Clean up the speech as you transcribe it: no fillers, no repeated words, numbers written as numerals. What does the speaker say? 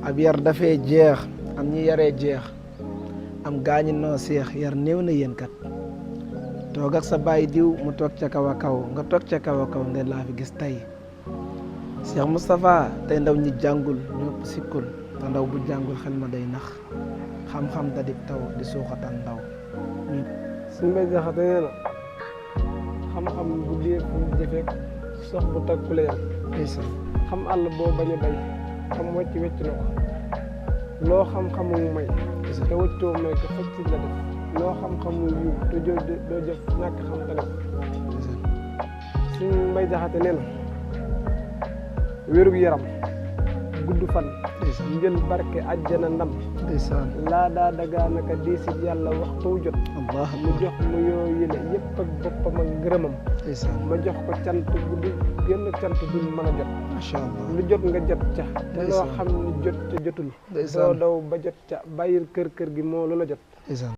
ab yar dafee jeex am ñi yaree jeex am gaañi noo seex yar néew na yéen kat toog ak sa baay diw mu toog ca kaw a kaw nga toog ca kaw a kaw nga laa fi gis tey Cheikh Moustapha tey ndaw ñi jàngul ñëpp sikkul te ndaw bu jàngul xel ma day nax xam-xam da di taw di suuxatan ndaw suñ bay jaxate nee na xam-xam bu dee fu jëfeek sox bu takkule yam xam àll boo bañ a bay xam wecc wecc na ko loo xam-xamu may te wëccoo may ko fecc la def loo xam-xamu yiw te doo jëf ñàkk xam te def suñ mbay jaxate nee na wérug yaram gudd fan njël barke àjjana ndam laa daa dagaa naka diisit yàlla waxtu jot mu jox mu yoo yële yëpp ak boppam ak ngërëmam ma jox ko cant bu du génn cant duñ mën a jot macha allah lu jot nga jot ca te loo xam ne jot ca jotul doo daw ba jot ca bàyyil kër gi moo lu la jot